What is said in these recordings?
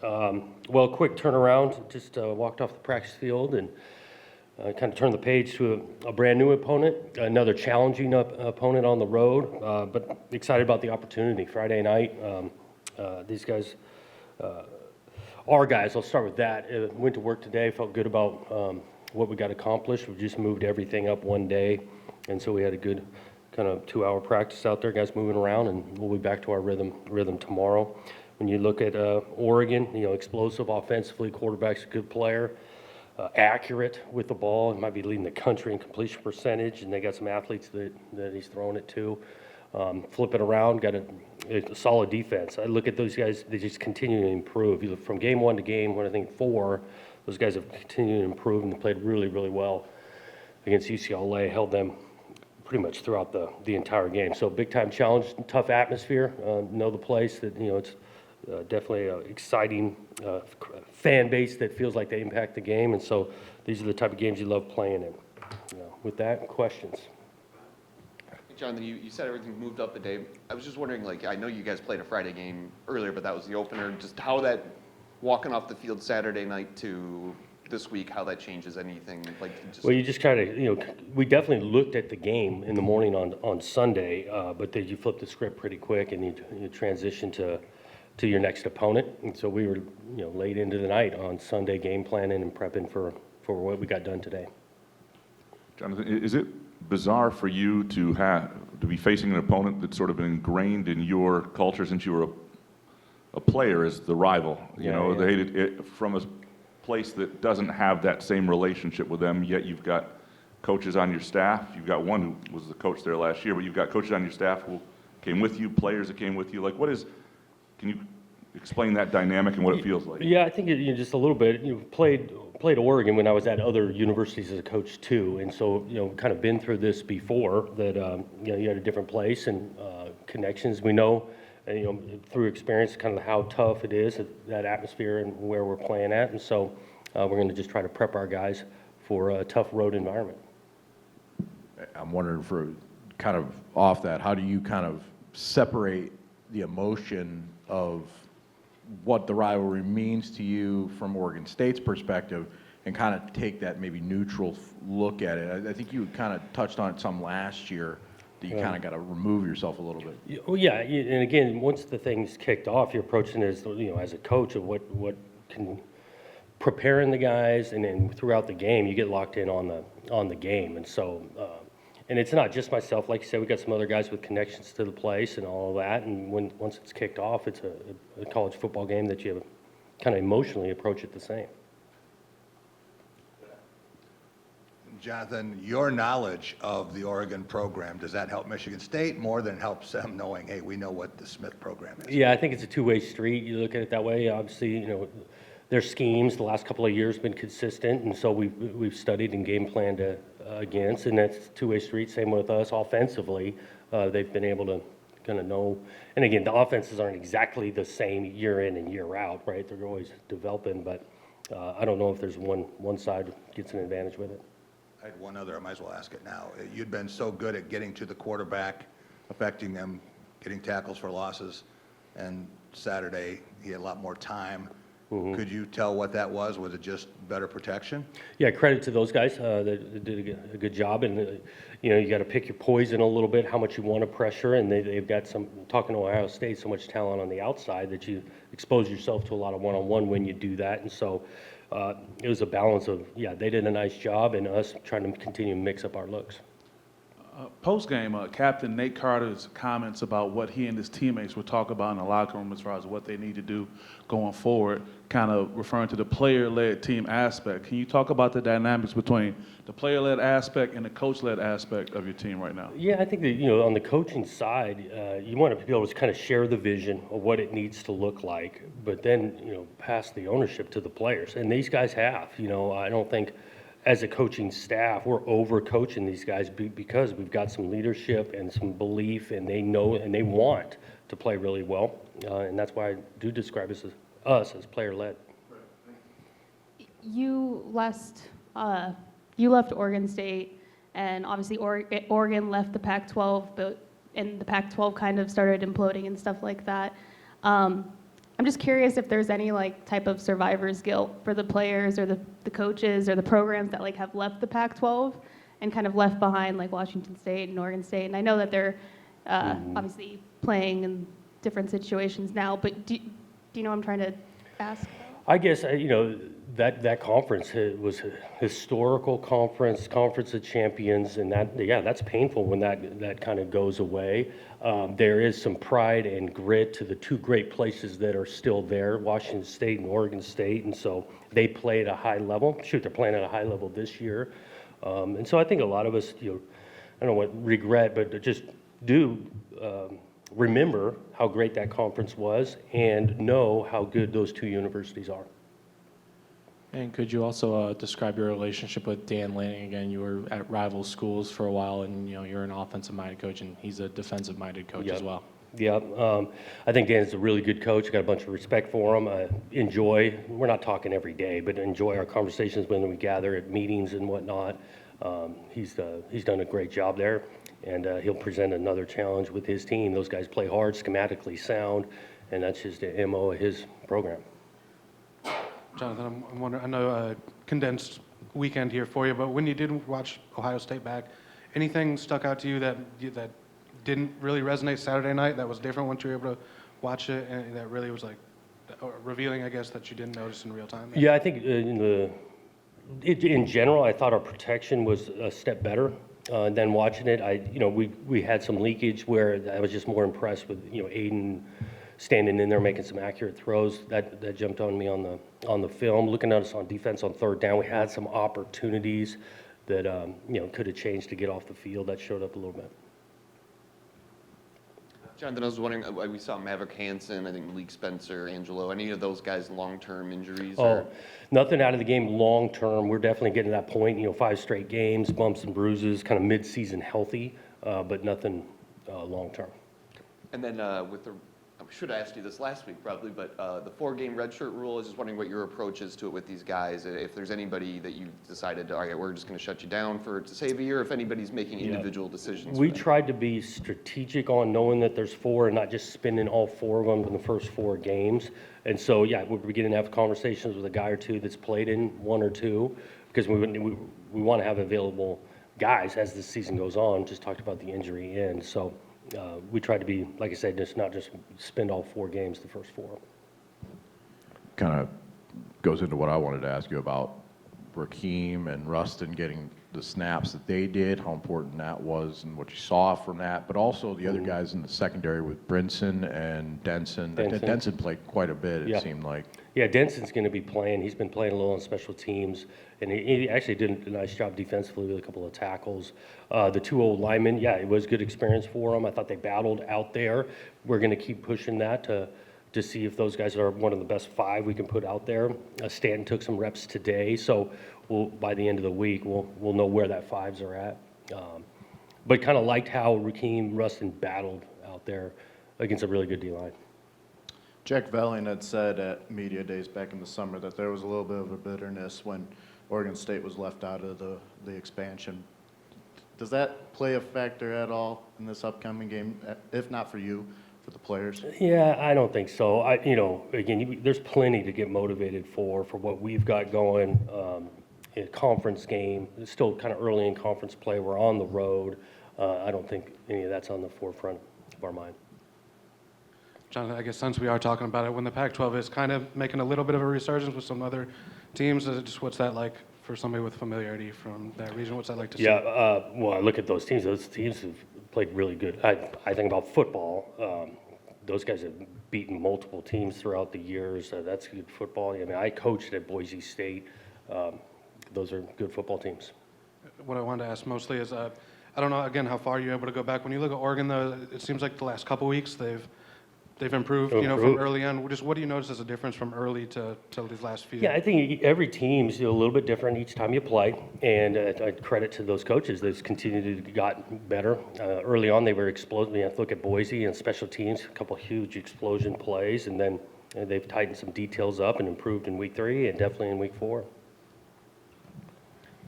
Well, quick turnaround. Just walked off the practice field and kind of turned the page to a brand new opponent, another challenging opponent on the road, but excited about the opportunity. Friday night, these guys, our guys, I'll start with that. Went to work today, felt good about what we got accomplished. We just moved everything up one day, and so we had a good kind of 2-hour practice out there, guys moving around, and we'll be back to our rhythm tomorrow. When you look at Oregon, explosive offensively, quarterback's a good player, accurate with the ball. He might be leading the country in completion percentage, and they got some athletes that he's throwing it to. Flip it around, got a solid defense. I look at those guys, they just continue to improve. You look from game 1 to game 1, I think 4, those guys have continued to improve, and they played really, really well against UCLA, held them pretty much throughout the entire game. So big-time challenge, tough atmosphere. Know the place, that it's definitely an exciting fan base that feels like they impact the game, and so these are the type of games you love playing in. With that, questions? Jonathan, you said everything moved up a day. I was just wondering, I know you guys played a Friday game earlier, but that was the opener. Just how that, walking off the field Saturday night to this week, how that changes anything? Well, you just kind of, we definitely looked at the game in the morning on Sunday, but then you flip the script pretty quick and you transition to your next opponent. And so we were, late into the night on Sunday game planning and prepping for what we got done today. Jonathan, is it bizarre for you to be facing an opponent that's sort of been ingrained in your culture since you were a player as the rival? They hated it from a place that doesn't have that same relationship with them, yet you've got coaches on your staff. You've got one who was the coach there last year, but you've got coaches on your staff who came with you, players that came with you. Can you explain that dynamic and what it feels like? Yeah, I think just a little bit. Played Oregon when I was at other universities as a coach too, and so kind of been through this before. That you had a different place and connections. We know, through experience, kind of how tough it is, that atmosphere and where we're playing at, and so we're going to just try to prep our guys for a tough road environment. I'm wondering, for kind of off that, how do you kind of separate the emotion of what the rivalry means to you from Oregon State's perspective and kind of take that maybe neutral look at it? I think you kind of touched on it some last year, that you kind of got to remove yourself a little bit. Well, yeah, and again, once the thing's kicked off, you're approaching it as, as a coach of what can preparing the guys, and then throughout the game, you get locked in on the game, and so. And it's not just myself. Like you said, we got some other guys with connections to the place and all of that. And once it's kicked off, it's a college football game that you kind of emotionally approach it the same. Jonathan, your knowledge of the Oregon program, does that help Michigan State more than it helps them knowing, hey, we know what the Smith program is? Yeah, I think it's a two-way street. You look at it that way. Obviously, their schemes the last couple of years have been consistent, and so we've studied and game planned against, and that's two-way street. Same with us offensively. They've been able to kind of know, and again, the offenses aren't exactly the same year in and year out, right? They're always developing, but I don't know if there's one side gets an advantage with it. I had one other, I might as well ask it now. You'd been so good at getting to the quarterback, affecting them, getting tackles for losses, and Saturday he had a lot more time. Mm-hmm. Could you tell what that was? Was it just better protection? Yeah, credit to those guys. They did a good job, and you got to pick your poison a little bit, how much you want to pressure, and they've got some, talking to Ohio State, so much talent on the outside that you expose yourself to a lot of one-on-one when you do that, and so it was a balance of, they did a nice job, and us trying to continue to mix up our looks. Post-game, Captain Nate Carter's comments about what he and his teammates would talk about in the locker room as far as what they need to do going forward, kind of referring to the player-led team aspect. Can you talk about the dynamics between the player-led aspect and the coach-led aspect of your team right now? Yeah, I think that, on the coaching side, you want to be able to kind of share the vision of what it needs to look like, but then, pass the ownership to the players. And these guys have, I don't think, as a coaching staff, we're over-coaching these guys because we've got some leadership and some belief, and they know and they want to play really well. And that's why I do describe us as player-led. You left Oregon State, and obviously Oregon left the Pac-12, and the Pac-12 kind of started imploding and stuff like that. I'm just curious if there's any like type of survivor's guilt for the players or the coaches or the programs that like have left the Pac-12 and kind of left behind like Washington State and Oregon State. And I know that they're obviously playing in different situations now, but do you know what I'm trying to ask? I guess, that conference was a historical conference of champions, and that's painful when that kind of goes away. There is some pride and grit to the two great places that are still there, Washington State and Oregon State, and so they play at a high level. They're playing at a high level this year. And so I think a lot of us, I don't know what regret, but just do remember how great that conference was and know how good those two universities are. And could you also describe your relationship with Dan Lanning? Again, you were at rival schools for a while, and you're an offensive-minded coach, and he's a defensive-minded coach as well. Yeah, I think Dan's a really good coach. Got a bunch of respect for him. We're not talking every day, but enjoy our conversations when we gather at meetings and whatnot. He's done a great job there, and he'll present another challenge with his team. Those guys play hard, schematically sound, and that's just the MO of his program. Jonathan, I'm wondering, I know a condensed weekend here for you, but when you did watch Ohio State back, anything stuck out to you that didn't really resonate Saturday night that was different once you were able to watch it, and that really was like revealing, I guess, that you didn't notice in real time? Yeah, I think in general, I thought our protection was a step better than watching it. We had some leakage where I was just more impressed with Aiden standing in there making some accurate throws. That jumped on me on the film. Looking at us on defense on third down, we had some opportunities that could have changed to get off the field. That showed up a little bit. Jonathan, I was wondering, we saw Maverick Hansen, I think Malik Spencer, Angelo, any of those guys long-term injuries? Oh, nothing out of the game long-term. We're definitely getting to that point, 5 straight games, bumps and bruises, kind of mid-season healthy, but nothing long-term. And then I should have asked you this last week probably, but the 4-game redshirt rule, I was just wondering what your approach is to it with these guys. If there's anybody that you've decided, all right, we're just going to shut you down to save a year, if anybody's making individual decisions. We tried to be strategic on knowing that there's 4 and not just spending all 4 of them in the first 4 games. And so, we're beginning to have conversations with a guy or two that's played in 1 or 2 because we want to have available guys as the season goes on. Just talked about the injury end. So we tried to be, like I said, not just spend all 4 games the first 4. Kind of goes into what I wanted to ask you about Rakeem and Rustin getting the snaps that they did, how important that was and what you saw from that, but also the other guys in the secondary with Brinson and Denson. Denson played quite a bit, it seemed like. Yeah, Denson's going to be playing. He's been playing a little on special teams, and he actually did a nice job defensively with a couple of tackles. The 2 old linemen, it was good experience for them. I thought they battled out there. We're going to keep pushing that to see if those guys are one of the best 5 we can put out there. Stanton took some reps today, so by the end of the week, we'll know where that 5s are at. But kind of liked how Rakeem Rustin battled out there against a really good D-line. Jack Velling had said at media days back in the summer that there was a little bit of a bitterness when Oregon State was left out of the expansion. Does that play a factor at all in this upcoming game, if not for you, for the players? Yeah, I don't think so. Again, there's plenty to get motivated for what we've got going. In a conference game, it's still kind of early in conference play. We're on the road. I don't think any of that's on the forefront of our mind. Jonathan, I guess since we are talking about it, when the Pac-12 is kind of making a little bit of a resurgence with some other teams, what's that like for somebody with familiarity from that region? What's that like to see? Well, I look at those teams. Those teams have played really good. I think about football. Those guys have beaten multiple teams throughout the years. That's good football. I coached at Boise State. Those are good football teams. What I wanted to ask mostly is, I don't know, again, how far you're able to go back. When you look at Oregon, though, it seems like the last couple weeks they've improved, from early on. Just what do you notice as a difference from early to these last few? Yeah, I think every team's a little bit different each time you play, and I credit to those coaches. They've continued to get better. Early on, they were explosive. You have to look at Boise and special teams, a couple huge explosion plays, and then they've tightened some details up and improved in week 3 and definitely in week 4.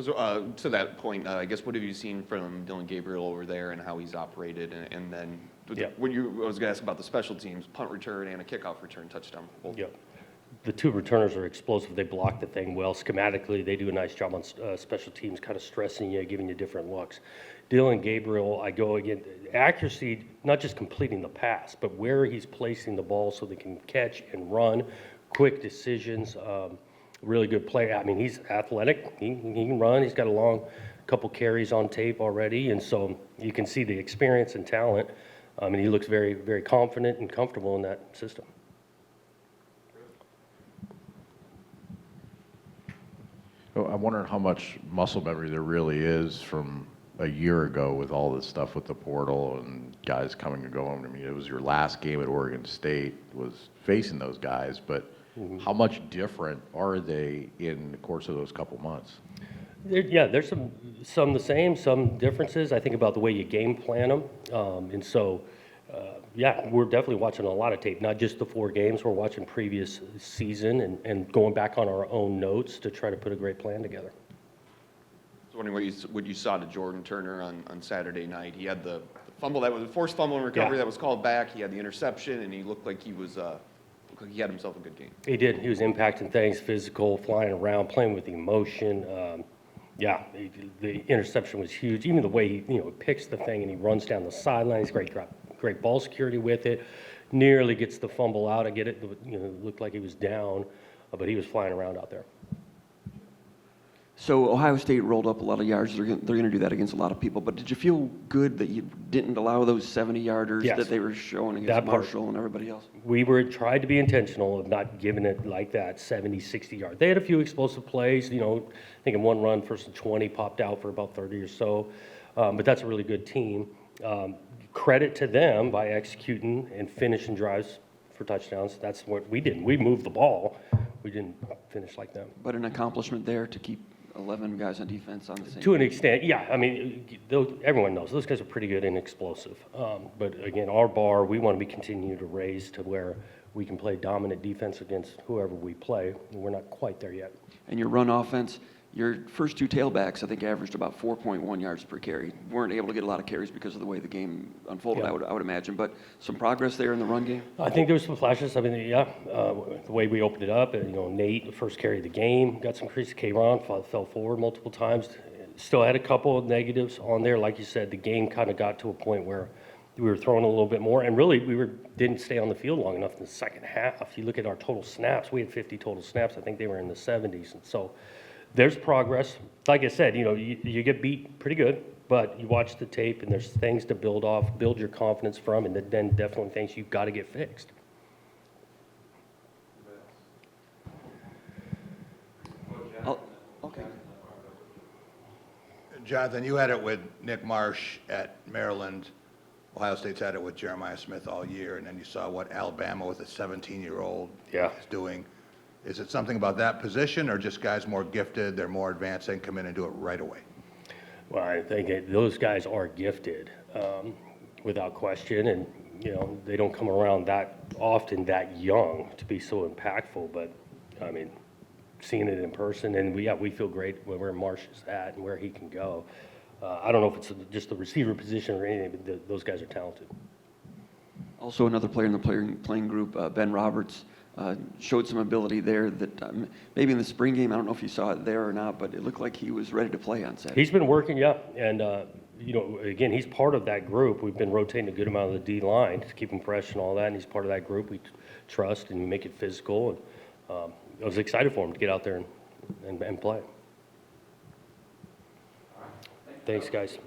So, to that point, I guess what have you seen from Dylan Gabriel over there and how he's operated? And then But Yeah. when I was going to ask about the special teams, punt return and a kickoff return touchdown. Both. Yeah. The two returners are explosive. They block the thing well. Schematically, they do a nice job on special teams, kind of stressing you, giving you different looks. Dylan Gabriel, I go again, accuracy, not just completing the pass, but where he's placing the ball so they can catch and run, quick decisions, really good play. I mean, he's athletic. He can run. He's got a long couple carries on tape already, and so you can see the experience and talent. And he looks very, very confident and comfortable in that system. Oh, I'm wondering how much muscle memory there really is from a year ago with all this stuff with the portal and guys coming and going. I mean, it was your last game at Oregon State was facing those guys, but how much different are they in the course of those couple months? There's some the same, some differences. I think about the way you game plan them. And so, we're definitely watching a lot of tape, not just the 4 games. We're watching previous season and going back on our own notes to try to put a great plan together. I was wondering what you saw to Jordan Turner on Saturday night. He had the fumble that was a forced fumble and recovery that was called back. He had the interception, and he looked like he had himself a good game. He did. He was impacting things, physical, flying around, playing with emotion. The interception was huge. Even the way he picks the thing and he runs down the sideline. He's great ball security with it. Nearly gets the fumble out. I get it. Looked like he was down, but he was flying around out there. So Ohio State rolled up a lot of yards. They're going to do that against a lot of people. But did you feel good that you didn't allow those 70-yarders Yes. that they were showing against That part. Marshall and everybody else? We tried to be intentional of not giving it like that 70, 60 yard. They had a few explosive plays, I think in one run, first and 20, popped out for about 30 or so. But that's a really good team. Credit to them by executing and finishing drives for touchdowns. That's what we did. We moved the ball. We didn't finish like them. But an accomplishment there to keep 11 guys on defense on the same. To an extent, yeah. I mean, everyone knows those guys are pretty good and explosive. But again, our bar, we want to continue to raise to where we can play dominant defense against whoever we play. We're not quite there yet. And your run offense, your first 2 tailbacks, I think, averaged about 4.1 yards per carry. Weren't able to get a lot of carries because of the way the game unfolded, Yeah. I would imagine. But some progress there in the run game? I think there was some flashes. I mean, the way we opened it up, and, Nate, the first carry of the game, got some crease. K-Ron fell forward multiple times. Still had a couple of negatives on there. Like you said, the game kind of got to a point where we were throwing a little bit more, and really didn't stay on the field long enough in the second half. You look at our total snaps, we had 50 total snaps. I think they were in the 70s, and so there's progress. Like I said, you get beat pretty good, but you watch the tape and there's things to build your confidence from, and then definitely things you've got to get fixed. Okay. Jonathan, you had it with Nick Marsh at Maryland. Ohio State's had it with Jeremiah Smith all year, and then you saw what Alabama with a 17-year-old Yeah. is doing. Is it something about that position, or just guys more gifted, they're more advanced, they can come in and do it right away? Well, I think those guys are gifted, without question, and they don't come around that often, that young, to be so impactful. But I mean, seeing it in person, and we feel great where Marsh is at and where he can go. I don't know if it's just the receiver position or anything, but those guys are talented. Also, another player in the playing group, Ben Roberts, showed some ability there that maybe in the spring game, I don't know if you saw it there or not, but it looked like he was ready to play on Saturday. He's been working, yeah, and again, he's part of that group. We've been rotating a good amount of the D line to keep him fresh and all that, and he's part of that group. We trust and make it physical, and I was excited for him to get out there and play. Thanks, guys.